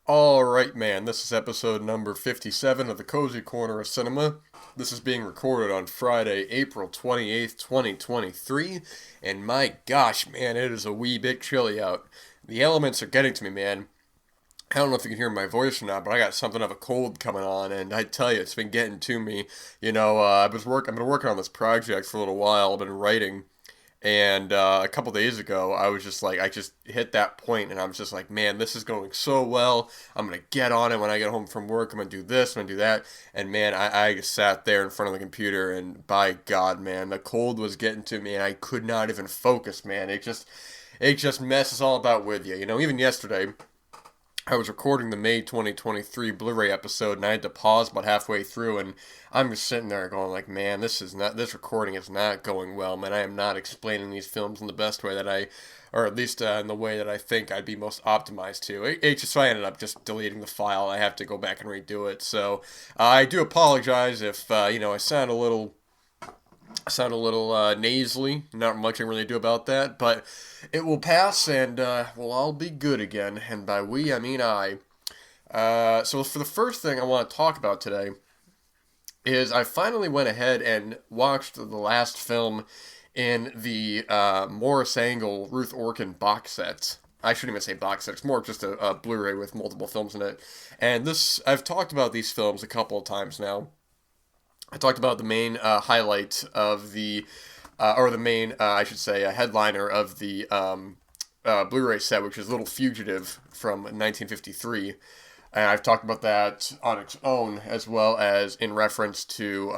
Alright, man, this is episode number 57 of the Cozy Corner of Cinema. This is being recorded on Friday, April 28th, 2023, and my gosh, man, it is a wee bit chilly out. The elements are getting to me, man. I don't know if you can hear my voice or not, but I got something of a cold coming on, and I tell you, it's been getting to me. I've been working on this project for a little while. I've been writing, and a couple days ago, I was just like, I just hit that point, and I was just like, man, this is going so well. I'm gonna get on it when I get home from work. I'm gonna do this. I'm gonna do that. And man, I just sat there in front of the computer, and by God, man, the cold was getting to me, and I could not even focus, man. It just messes all about with you. Even yesterday. I was recording the May 2023 Blu-ray episode, and I had to pause about halfway through, and I'm just sitting there going like, man, this recording is not going well, man. I am not explaining these films in the best way or at least in the way that I think I'd be most optimized to. So I ended up just deleting the file. I have to go back and redo it. So I do apologize if I sound a little nasally. Not much I can really do about that, but it will pass, and we'll all be good again. And by we, I mean I. So for the first thing I want to talk about today is I finally went ahead and watched the last film in the Morris Engel Ruth Orkin box set. I shouldn't even say box set. It's more just a Blu-ray with multiple films in it. And I've talked about these films a couple of times now. I talked about the main highlight of or the main, I should say, headliner of the Blu-ray set, which is Little Fugitive from 1953. And I've talked about that on its own, as well as in reference to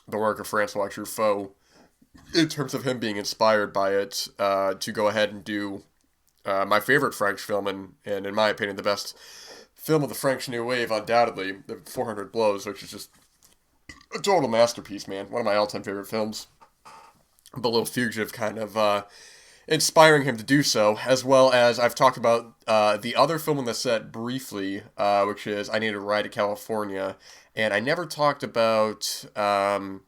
the work of Francois Truffaut, in terms of him being inspired by it to go ahead and do my favorite French film, and in my opinion, the best film of the French New Wave, undoubtedly, the 400 Blows, which is just a total masterpiece, man. One of my all-time favorite films. The Little Fugitive kind of inspiring him to do so, as well as I've talked about the other film on the set briefly, which is I Need a Ride to California, and I never talked about. Now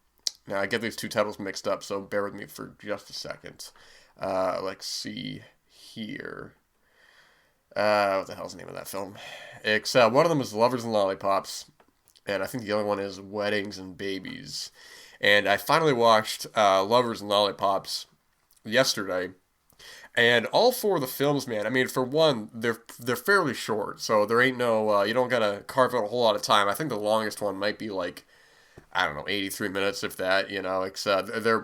I get these two titles mixed up, so bear with me for just a second. Let's see here. What the hell's the name of that film? One of them is Lovers and Lollipops, and I think the other one is Weddings and Babies. And I finally watched Lovers and Lollipops yesterday, and all four of the films, man. I mean, for one, they're fairly short, so there ain't no you don't gotta carve out a whole lot of time. I think the longest one might be like, I don't know, 83 minutes, if that.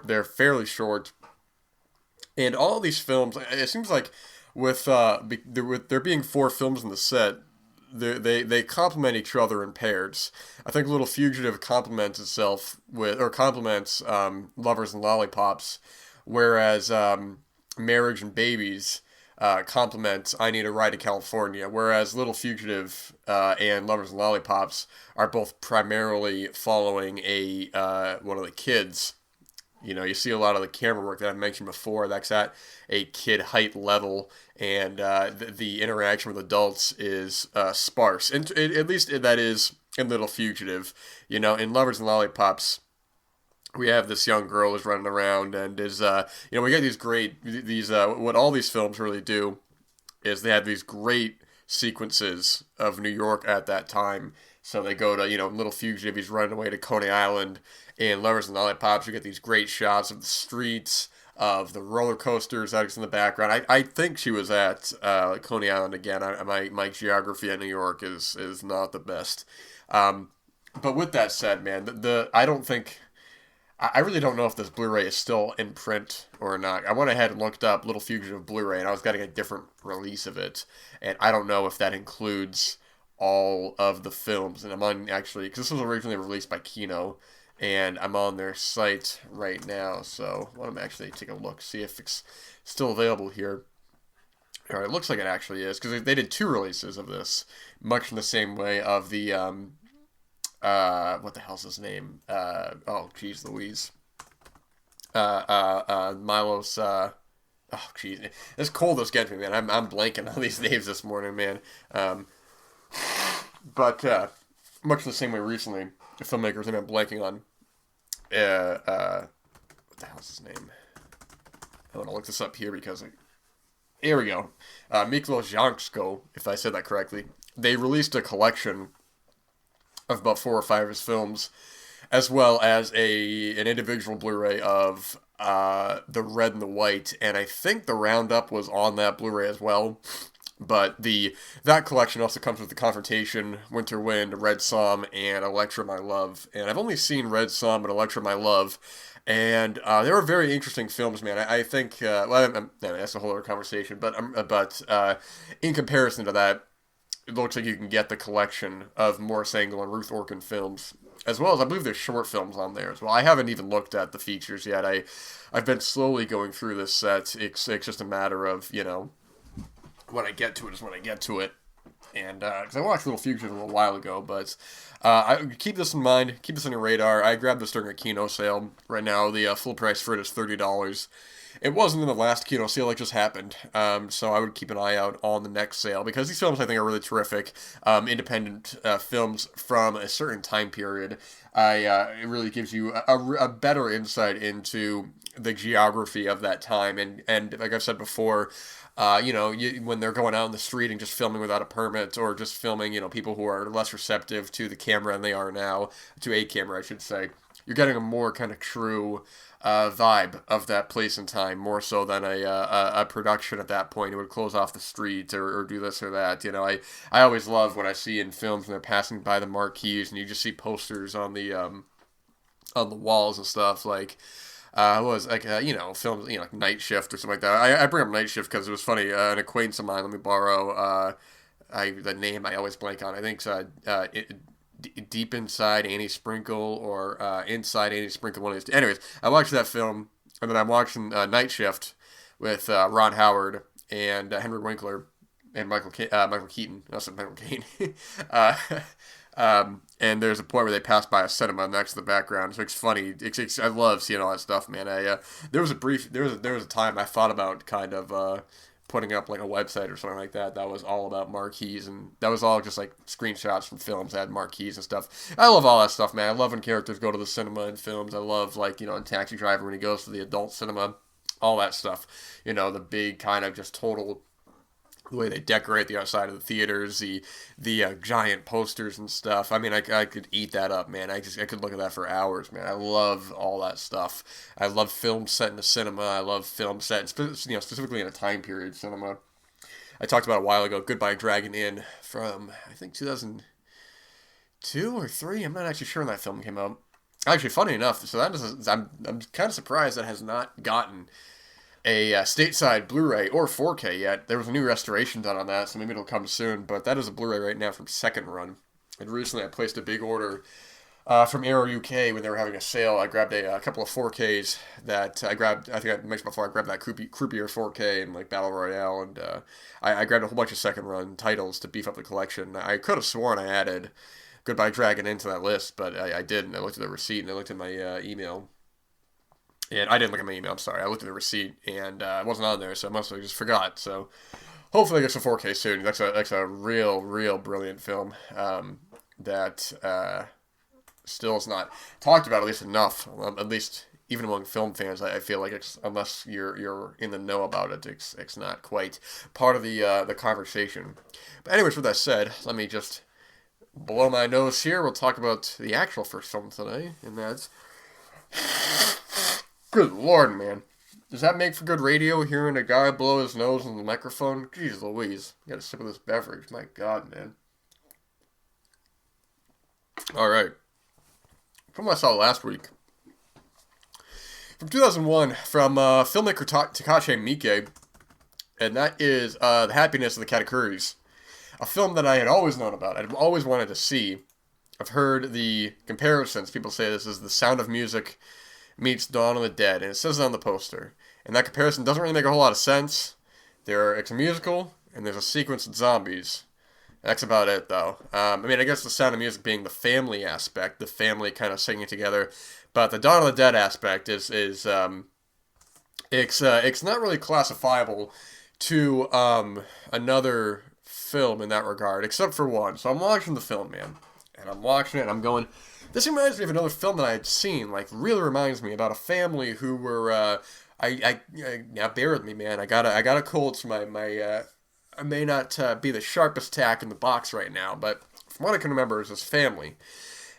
They're fairly short, and all these films, it seems like with there being four films in the set, they complement each other in pairs. I think Little Fugitive complements itself or complements Lovers and Lollipops, whereas Marriage and Babies complements I Need a Ride to California, whereas Little Fugitive and Lovers and Lollipops are both primarily following one of the kids. You see a lot of the camera work that I mentioned before. That's at a kid height level, and the interaction with adults is sparse. And at least that is in Little Fugitive. In Lovers and Lollipops, we have this young girl who's running around and we get what all these films really do is they have these great sequences of New York at that time. So they go to, Little Fugitive, he's running away to Coney Island. In Lovers and Lollipops, you get these great shots of the streets, of the roller coasters that's in the background. I think she was at Coney Island again. My geography of New York is not the best. But with that said, man, I don't think. I really don't know if this Blu-ray is still in print or not. I went ahead and looked up Little Fugitive Blu-ray, and I was getting a different release of it. And I don't know if that includes all of the films. And I'm on, actually, because this was originally released by Kino, and I'm on their site right now. So let me actually take a look, see if it's still available here. All right, it looks like it actually is, because they did two releases of this, much in the same way of the what the hell's his name? Oh, geez, Louise. Milos. Oh, geez, this cold is getting me, man. I'm blanking on these names this morning, man. But much in the same way, recently, the filmmakers I've been blanking on. What the hell's his name? I want to look this up here because Here we go. Miklos, if I said that correctly. They released a collection of about 4 or 5 of his films, as well as an individual Blu-ray of the red and the white, and I think the roundup was on that Blu-ray as well. But that collection also comes with the Confrontation, Winter Wind, Red Psalm, and Electra My Love. And I've only seen Red Psalm and Electra My Love, and they were very interesting films, man. I think that's a whole other conversation, but in comparison to that, it looks like you can get the collection of Morris Engel and Ruth Orkin films, as well as I believe there's short films on there as well. I haven't even looked at the features yet. I've been slowly going through this set. It's just a matter of, when I get to it is when I get to it. And because I watched Little Futures a little while ago, but I keep this in mind, keep this on your radar. I grabbed this during a Kino sale. Right now, the full price for it is $30. It wasn't in the last Kino sale, it just happened. So I would keep an eye out on the next sale, because these films I think are really terrific. Independent films from a certain time period. It really gives you a better insight into the geography of that time. And like I've said before, when they're going out in the street and just filming without a permit, or just filming, people who are less receptive to the camera than they are now, to a camera, I should say, you're getting a more kind of true vibe of that place and time, more so than a production at that point. It would close off the street or do this or that. I always love when I see in films when they're passing by the marquees and you just see posters on the walls and stuff, like films, like Night Shift or something like that. I bring up Night Shift because it was funny. An acquaintance of mine, let me borrow the name I always blank on. I think it's Deep Inside Annie Sprinkle, or Inside Annie Sprinkle, one of these. Anyways, I watched that film, and then I'm watching Night Shift with Ron Howard and Henry Winkler and Michael Keaton. Also Michael Caine. And there's a point where they pass by a cinema next to the background, so it's funny. I love seeing all that stuff, man. There was a time I thought about kind of putting up like a website or something like that was all about marquees, and that was all just like screenshots from films that had marquees and stuff. I love all that stuff, man. I love when characters go to the cinema in films. I love, like, in Taxi Driver when he goes to the adult cinema, all that stuff. The big kind of just total, the way they decorate the outside of the theaters, the giant posters and stuff. I mean, I could eat that up, man. I could look at that for hours, man. I love all that stuff. I love films set in a cinema. I love films set, specifically in a time period cinema. I talked about a while ago, Goodbye Dragon Inn, from I think 2002 or 3. I'm not actually sure when that film came out. Actually, funny enough, so I'm kind of surprised that has not gotten a stateside Blu-ray or 4K yet. There was a new restoration done on that, so maybe it'll come soon, but that is a Blu-ray right now from Second Run. And recently I placed a big order from Arrow UK when they were having a sale. I grabbed a couple of 4Ks that I think I mentioned before. I grabbed that Croupier 4K and like Battle Royale, and I grabbed a whole bunch of Second Run titles to beef up the collection. I could have sworn I added Goodbye Dragon into that list, but I didn't. I looked at the receipt and I looked at my email. And I didn't look at my email, I'm sorry. I looked at the receipt, and it wasn't on there, so I must have just forgot. So hopefully I get some 4K soon. That's a real brilliant film that still is not talked about, at least enough. At least even among film fans, I feel like unless you're in the know about it, it's not quite part of the conversation. But anyways, with that said, let me just blow my nose here. We'll talk about the actual first film today, and that's... Good Lord, man. Does that make for good radio, hearing a guy blow his nose on the microphone? Jeez Louise. I got a sip of this beverage. My God, man. Alright. From what I saw last week. From 2001, from filmmaker Takashi Miike. And that is The Happiness of the Katakuris. A film that I had always known about. I'd always wanted to see. I've heard the comparisons. People say this is The Sound of Music meets Dawn of the Dead, and it says it on the poster. And that comparison doesn't really make a whole lot of sense. It's a musical, and there's a sequence with zombies. That's about it, though. I guess The Sound of Music being the family aspect, the family kind of singing together, but the Dawn of the Dead aspect is it's not really classifiable to another film in that regard, except for one. So I'm watching the film, man, and I'm watching it, and I'm going, this reminds me of another film that I had seen, like, really reminds me about a family who were now bear with me, man. I got a cold, so I may not be the sharpest tack in the box right now, but from what I can remember, is this family,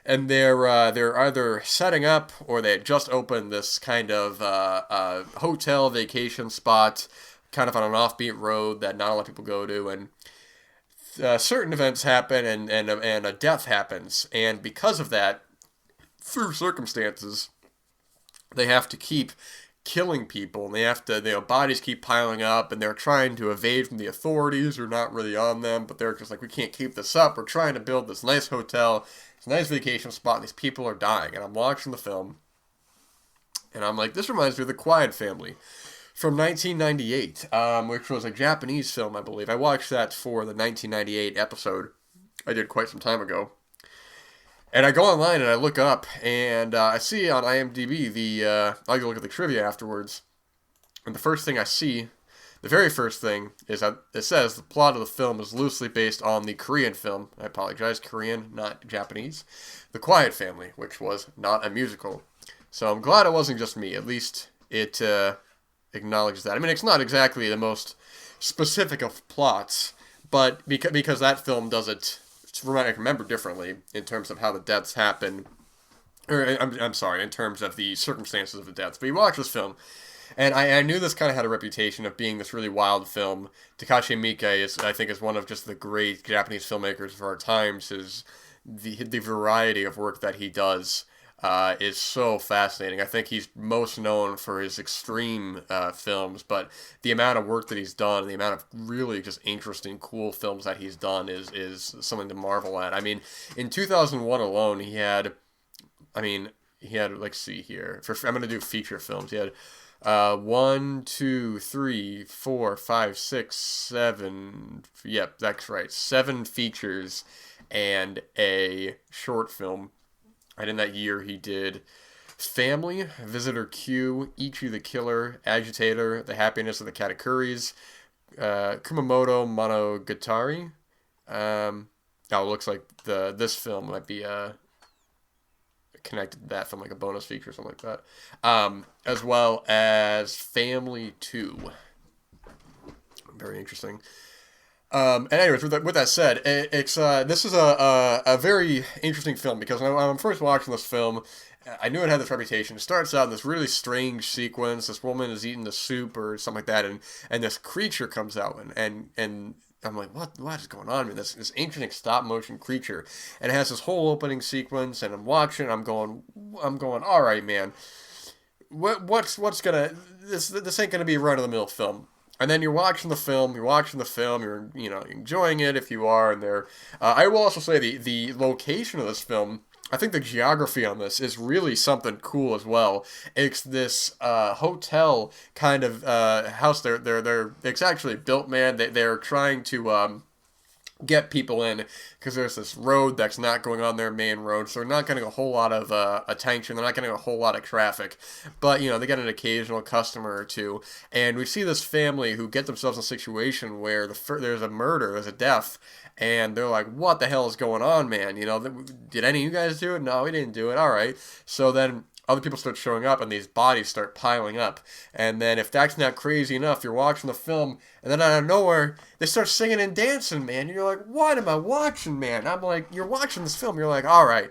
and they're either setting up or they had just opened this kind of hotel vacation spot, kind of on an offbeat road that not a lot of people go to, and certain events happen, and a death happens, and because of that, through circumstances, they have to keep killing people, and they have to, bodies keep piling up, and they're trying to evade from the authorities who are not really on them, but they're just like, we can't keep this up. We're trying to build this nice hotel, this nice vacation spot, and these people are dying. And I'm watching the film, and I'm like, this reminds me of The Quiet Family from 1998, which was a Japanese film, I believe. I watched that for the 1998 episode I did quite some time ago. And I go online and I look up, and I see on IMDb I go look at the trivia afterwards, and the first thing I see, the very first thing, is that it says the plot of the film is loosely based on the Korean film, I apologize, Korean, not Japanese, The Quiet Family, which was not a musical. So I'm glad it wasn't just me, at least it acknowledges that. I mean, it's not exactly the most specific of plots, but because that film does it, I remember differently in terms of how the deaths happen, or I'm sorry, in terms of the circumstances of the deaths. But you watch this film, and I knew this kind of had a reputation of being this really wild film. Takashi Miike I think, is one of just the great Japanese filmmakers of our times. The variety of work that he does is so fascinating. I think he's most known for his extreme films, but the amount of work that he's done, the amount of really just interesting, cool films that he's done is something to marvel at. I mean, in 2001 alone, let's see here. I'm going to do feature films. He had 1, 2, 3, 4, 5, 6, 7. Yep, that's right. 7 features and a short film. And in that year, he did Family, Visitor Q, Ichi the Killer, Agitator, The Happiness of the Katakuris, Kumamoto Monogatari. It looks like this film might be connected to that film, like a bonus feature or something like that. As well as Family 2. Very interesting. And anyways, with that said, this is a very interesting film, because when I'm first watching this film, I knew it had this reputation. It starts out in this really strange sequence. This woman is eating the soup or something like that, and this creature comes out, and I'm like, what is going on? I mean, this ancient stop motion creature, and it has this whole opening sequence, and I'm watching. I'm going, all right, man, what's gonna this ain't gonna be a run of the mill film. And then you're watching the film, you're enjoying it if you are, and I will also say the location of this film, I think the geography on this is really something cool as well. It's this hotel kind of house. It's actually built, man. They're trying to get people in, because there's this road that's not going on their main road, so they're not getting a whole lot of attention, they're not getting a whole lot of traffic, but they get an occasional customer or two, and we see this family who get themselves in a situation where there's a murder, there's a death, and they're like, what the hell is going on, man? Did any of you guys do it? No, we didn't do it. All right. So then other people start showing up, and these bodies start piling up. And then if that's not crazy enough, you're watching the film, and then out of nowhere, they start singing and dancing, man. And you're like, what am I watching, man? I'm like, you're watching this film, you're like, all right,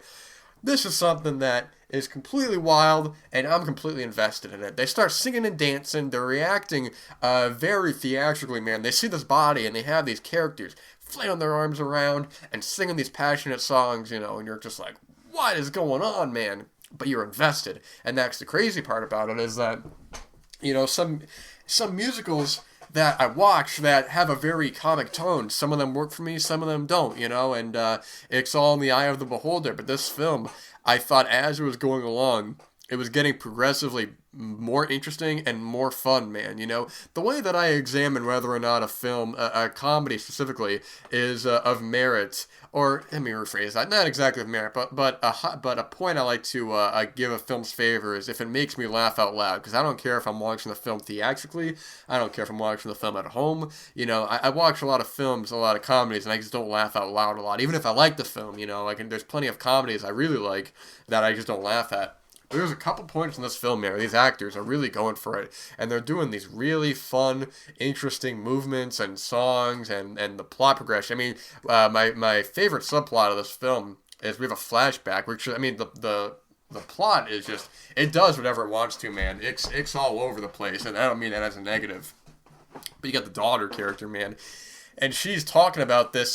this is something that is completely wild, and I'm completely invested in it. They start singing and dancing, they're reacting very theatrically, man. They see this body, and they have these characters flailing their arms around and singing these passionate songs, and you're just like, what is going on, man? But you're invested, and that's the crazy part about it, is that some musicals that I watch that have a very comic tone, some of them work for me, some of them don't, and it's all in the eye of the beholder. But this film, I thought as it was going along, it was getting progressively more interesting and more fun, man. The way that I examine whether or not a film, a comedy specifically, is of merit, or let me rephrase that, not exactly of merit, but a point I like to give a film's favor is if it makes me laugh out loud, because I don't care if I'm watching the film theatrically, I don't care if I'm watching the film at home. I watch a lot of films, a lot of comedies, and I just don't laugh out loud a lot, even if I like the film. There's plenty of comedies I really like that I just don't laugh at. There's a couple points in this film, man, where these actors are really going for it, and they're doing these really fun, interesting movements and songs, and the plot progression. I mean, my favorite subplot of this film is we have a flashback, which I mean the plot is just it does whatever it wants to, man. It's all over the place, and I don't mean that as a negative. But you got the daughter character, man, and she's talking about this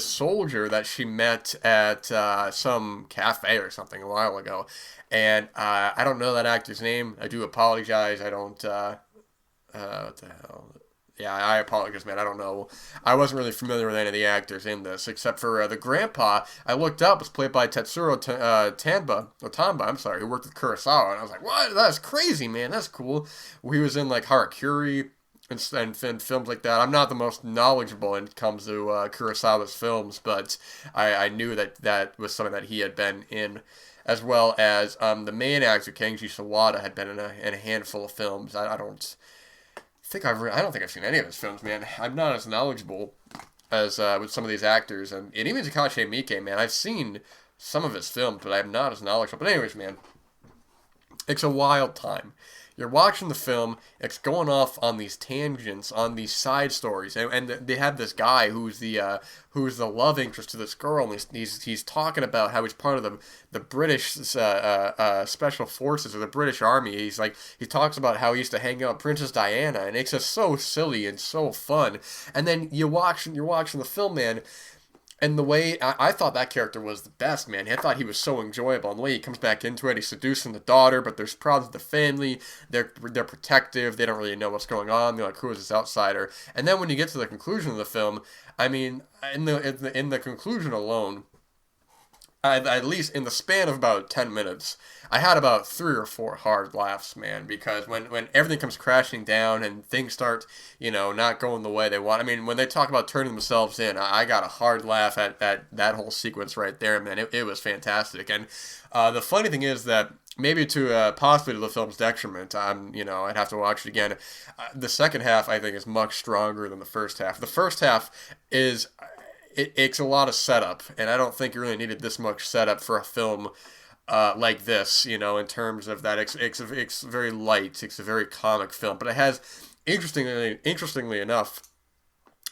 soldier that she met at some cafe or something a while ago, and I don't know that actor's name. I do apologize. I don't. What the hell? Yeah, I apologize, man. I don't know. I wasn't really familiar with any of the actors in this, except for the grandpa. I looked up, was played by Tamba, I'm sorry, who worked with Kurosawa, and I was like, what? That's crazy, man. That's cool. He was in like Harakiri and films like that. I'm not the most knowledgeable when it comes to Kurosawa's films, but I knew that was something that he had been in, as well as the main actor Kenji Sawada had been in a handful of films. I don't think I've seen any of his films, man. I'm not as knowledgeable as with some of these actors, and even Takashi Miike, man. I've seen some of his films, but I'm not as knowledgeable. But anyways, man, it's a wild time. You're watching the film, it's going off on these tangents, on these side stories, and they have this guy who's the love interest to this girl, and he's talking about how he's part of the British special forces or the British Army. He talks about how he used to hang out with Princess Diana, and it's just so silly and so fun. And then you're watching the film, man. And the way I thought that character was the best, man. I thought he was so enjoyable. And the way he comes back into it, he's seducing the daughter, but there's problems with the family. They're protective. They don't really know what's going on. They're like, who is this outsider? And then when you get to the conclusion of the film, I mean, in the conclusion alone, at least in the span of about 10 minutes, I had about 3 or 4 hard laughs, man, because when everything comes crashing down and things start, not going the way they want. I mean, when they talk about turning themselves in, I got a hard laugh at that whole sequence right there, man. It was fantastic. And the funny thing is that maybe to possibly to the film's detriment, I'd have to watch it again. The second half, I think, is much stronger than the first half. The first half is... It's a lot of setup, and I don't think you really needed this much setup for a film like this, in terms of that. It's very light. It's a very comic film, but it has, interestingly enough,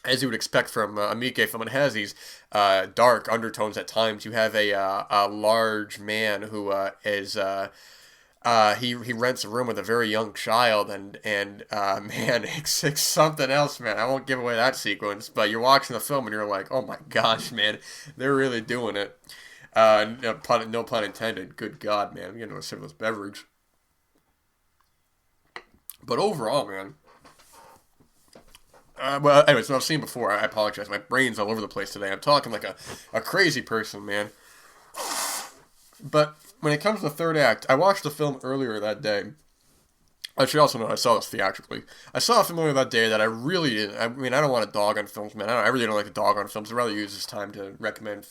as you would expect from a Miike film, it has these dark undertones at times. You have a large man who is... he rents a room with a very young child, and man, it's something else, man. I won't give away that sequence, but you're watching the film and you're like, oh my gosh, man, they're really doing it. No pun intended. Good God, man, I'm getting a sip of this beverage. But overall, man. Well, anyways, what I've seen before, I apologize. My brain's all over the place today. I'm talking like a crazy person, man. But when it comes to the third act, I watched the film earlier that day. I should also know I saw this theatrically. I saw a film earlier that day that I really didn't. I mean, I don't want to dog on films, man. I really don't like to dog on films. I'd rather use this time to recommend,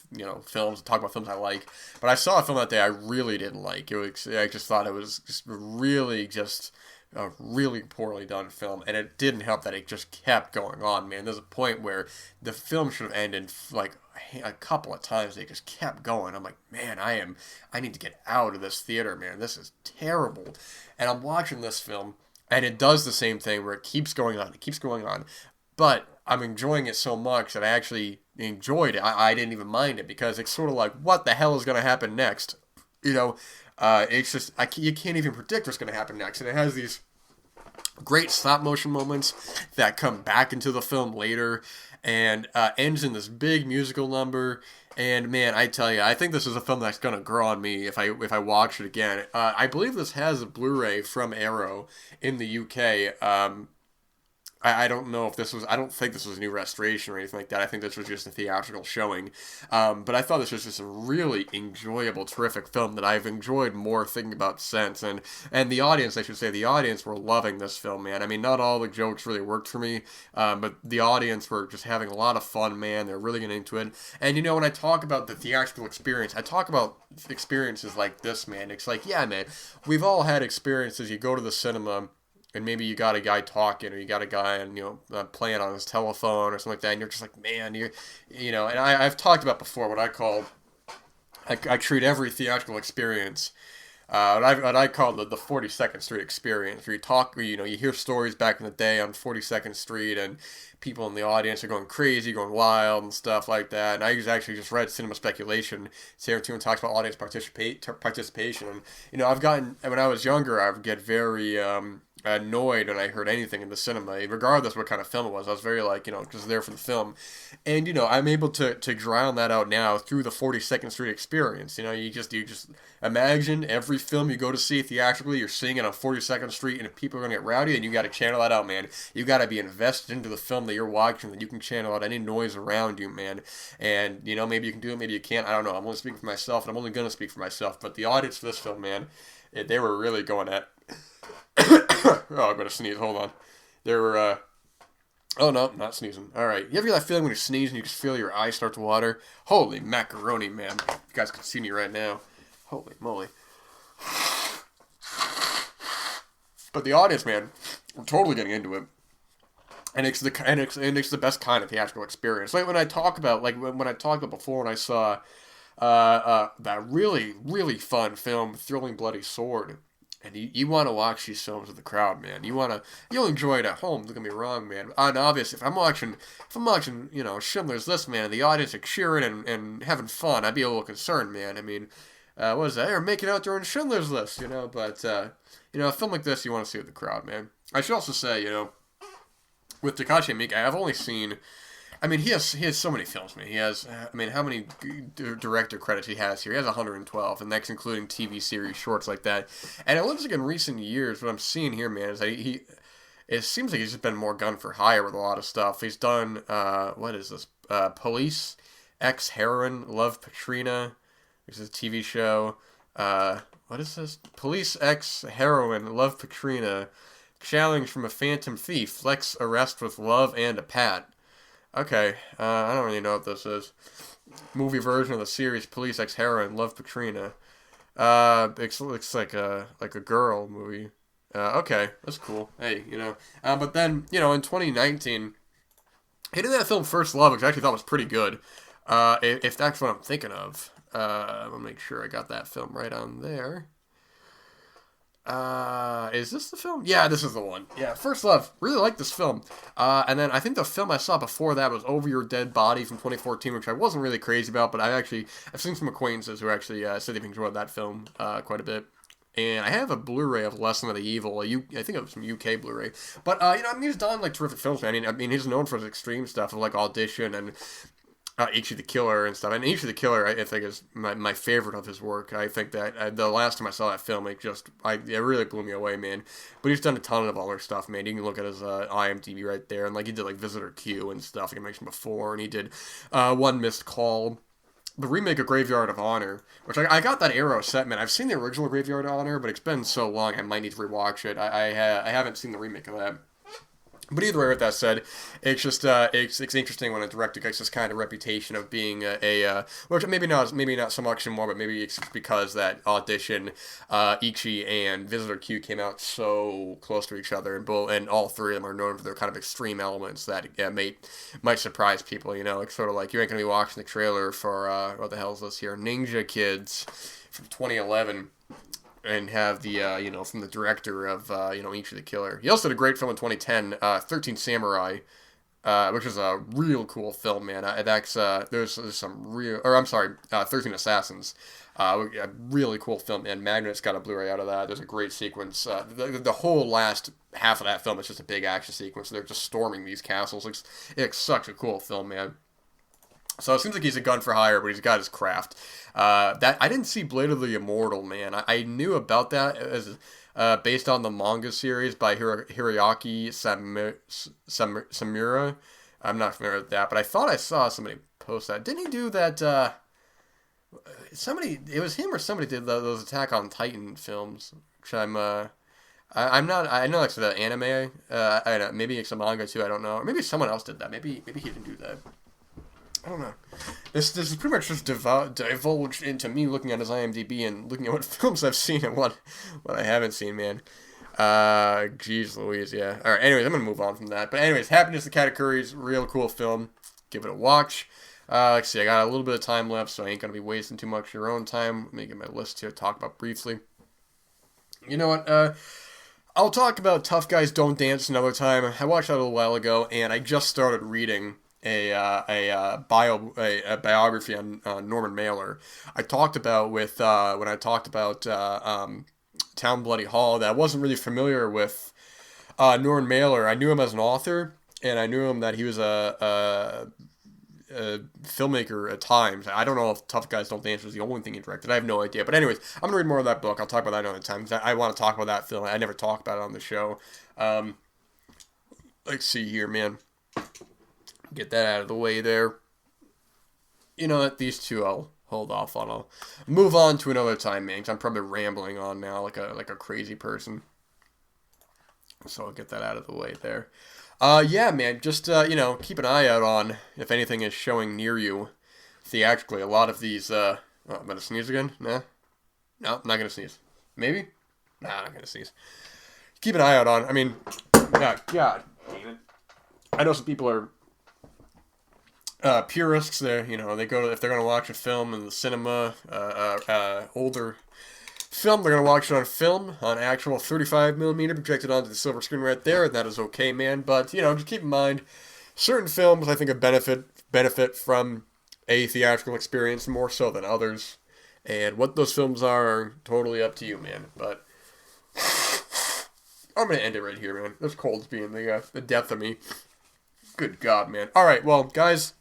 films, talk about films I like. But I saw a film that day I really didn't like. I just thought it was just really just a really poorly done film, and it didn't help that it just kept going on, man. There's a point where the film should have ended like a couple of times. They just kept going. I'm like, man, I need to get out of this theater, man. This is terrible. And I'm watching this film, and it does the same thing where it keeps going on, but I'm enjoying it so much that I actually enjoyed it. I didn't even mind it, because it's sort of like, what the hell is going to happen next? It's just, you can't even predict what's going to happen next. And it has these great stop motion moments that come back into the film later, and ends in this big musical number. And man, I tell you, I think this is a film that's gonna grow on me if I watch it again. I believe this has a Blu-ray from Arrow in the UK. I don't know if this was... I don't think this was a new restoration or anything like that. I think this was just a theatrical showing. But I thought this was just a really enjoyable, terrific film that I've enjoyed more thinking about since. And the audience, I should say, the audience were loving this film, man. I mean, not all the jokes really worked for me, but the audience were just having a lot of fun, man. They're really getting into it. And, when I talk about the theatrical experience, I talk about experiences like this, man. It's like, yeah, man, we've all had experiences. You go to the cinema, and maybe you got a guy talking, or you got a guy playing on his telephone or something like that, and you're just like, man, and I've talked about before what I call, I treat every theatrical experience what I call the 42nd Street experience, where you talk, you hear stories back in the day on 42nd Street, and people in the audience are going crazy, going wild, and stuff like that. And I actually just read Cinema Speculation. Tarantino talks about audience participation, and I've gotten when I was younger, I would get very annoyed when I heard anything in the cinema, regardless what kind of film it was. I was very like, just there for the film. And, I'm able to drown that out now through the 42nd Street experience. You just imagine every film you go to see theatrically, you're seeing it on 42nd Street, and if people are going to get rowdy, and you got to channel that out, man. You got to be invested into the film that you're watching, that you can channel out any noise around you, man. And, maybe you can do it, maybe you can't. I don't know. I'm only speaking for myself, and I'm only going to speak for myself. But the audience for this film, man, they were really going at oh, I'm gonna sneeze. Hold on. There were. Oh no, not sneezing. All right. You ever get that feeling when you sneeze and you just feel your eyes start to water? Holy macaroni, man! You guys can see me right now. Holy moly! But the audience, man, we're totally getting into it, and it's the best kind of theatrical experience. Like when I talk about when I talked about before when I saw that really really fun film, Thrilling Bloody Sword. And you want to watch these films with the crowd, man. You'll enjoy it at home. Don't get me wrong, man. And obviously, if I'm watching, Schindler's List, man, and the audience are cheering and having fun, I'd be a little concerned, man. I mean, what is that? They're making out during Schindler's List, But a film like this, you want to see with the crowd, man. I should also say, with Takashi Miike, I've only seen. I mean, he has so many films, man. He has, how many director credits he has here? He has 112, and that's including TV series, shorts like that. And it looks like in recent years, what I'm seeing here, man, is that it seems like he's just been more gun for hire with a lot of stuff. He's done, what is this? Police, Ex-Heroine, Love Katrina, which is a TV show. What is this? Police, Ex-Heroine, Love Katrina, Challenge from a Phantom Thief, Flex Arrest with Love and a Pat. Okay, I don't really know what this is. Movie version of the series Police Ex-Heroine, Love Katrina. It looks like a girl movie. Okay, that's cool. Hey, but then, in 2019, he did that film First Love, which I actually thought was pretty good. If that's what I'm thinking of. I'll make sure I got that film right on there. Is this the film? Yeah, this is the one. Yeah, First Love. Really like this film. And then I think the film I saw before that was Over Your Dead Body from 2014, which I wasn't really crazy about, but I've seen some acquaintances who actually said they've enjoyed that film quite a bit. And I have a Blu-ray of Lesson of the Evil. I think it was some UK Blu-ray. But, he's done, terrific films, man. I mean, he's known for his extreme stuff of, Audition and Ichi the Killer and stuff. And Ichi the Killer, I think, is my favorite of his work. I think that the last time I saw that film, it really blew me away, man. But he's done a ton of other stuff, man. You can look at his IMDb right there. And, he did, Visitor Q and stuff, like I mentioned before. And he did One Missed Call. The remake of Graveyard of Honor, which I got that Arrow set, man. I've seen the original Graveyard of Honor, but it's been so long, I might need to rewatch it. I haven't seen the remake of that. But either way, with that said, it's just it's interesting when a director gets this kind of reputation of being which maybe not so much anymore, but maybe it's because that Audition, Ichi, and Visitor Q came out so close to each other, and all three of them are known for their kind of extreme elements that might surprise people. It's sort of like you ain't gonna be watching the trailer for what the hell is this here, Ninja Kids from 2011. And have the, from the director of, Ichi the Killer. He also did a great film in 2010, 13 Samurai, which is a real cool film, man. There's some real, 13 Assassins. A really cool film, man. Magnet's got a Blu-ray out of that. There's a great sequence. The whole last half of that film is just a big action sequence. They're just storming these castles. It's such a cool film, man. So it seems like he's a gun for hire, but he's got his craft. That I didn't see Blade of the Immortal, man. I knew about that as based on the manga series by Hiroyuki Samura. I'm not familiar with that, but I thought I saw somebody post that. Didn't he do that? It was him or somebody did those Attack on Titan films, which I'm not. I know it's the anime. I don't know, maybe it's a manga too. I don't know. Or maybe someone else did that. Maybe he didn't do that. I don't know. This is pretty much just divulged into me looking at his IMDb and looking at what films I've seen and what I haven't seen, man. Jeez Louise, yeah. Alright, anyways, I'm gonna move on from that. But anyways, Happiness to Katakuris, real cool film. Give it a watch. Let's see, I got a little bit of time left, so I ain't gonna be wasting too much of your own time. Let me get my list here to talk about briefly. You know what? I'll talk about Tough Guys Don't Dance another time. I watched that a little while ago, and I just started reading a biography on Norman Mailer. I talked about with when I talked about Town Bloody Hall that I wasn't really familiar with Norman Mailer. I knew him as an author, and I knew him that he was a filmmaker at times. I don't know if Tough Guys Don't Dance was the only thing he directed. I have no idea. But anyways, I'm going to read more of that book. I'll talk about that another time because I want to talk about that film. I never talked about it on the show. Let's see here, man. Get that out of the way there. You know what? These two I'll hold off on. I'll move on to another time, man, because I'm probably rambling on now like a crazy person. So I'll get that out of the way there. Yeah, man, just, keep an eye out on if anything is showing near you theatrically. A lot of these, I'm going to sneeze again? Nah. No, I'm not going to sneeze. Maybe? Nah, I'm not going to sneeze. Keep an eye out on, God damn it. I know some people are purists. They go to, if they're going to watch a film in the cinema, older film, they're going to watch it on film, on actual 35mm, projected onto the silver screen right there, and that is okay, man. But, just keep in mind, certain films, I think, benefit from a theatrical experience more so than others. And what those films are totally up to you, man. But I'm going to end it right here, man. This cold's being the death of me. Good God, man. All right, well, guys,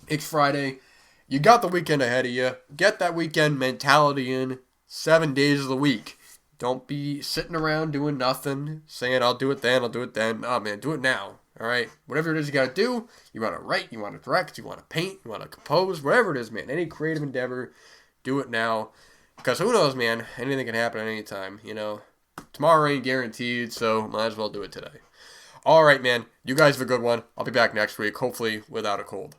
it's Friday. You got the weekend ahead of you. Get that weekend mentality in. 7 days of the week. Don't be sitting around doing nothing, saying, I'll do it then. Oh, man, do it now. All right? Whatever it is you got to do, you want to write, you want to direct, you want to paint, you want to compose, whatever it is, man. Any creative endeavor, do it now. Because who knows, man? Anything can happen at any time, Tomorrow ain't guaranteed, so might as well do it today. All right, man. You guys have a good one. I'll be back next week, hopefully without a cold.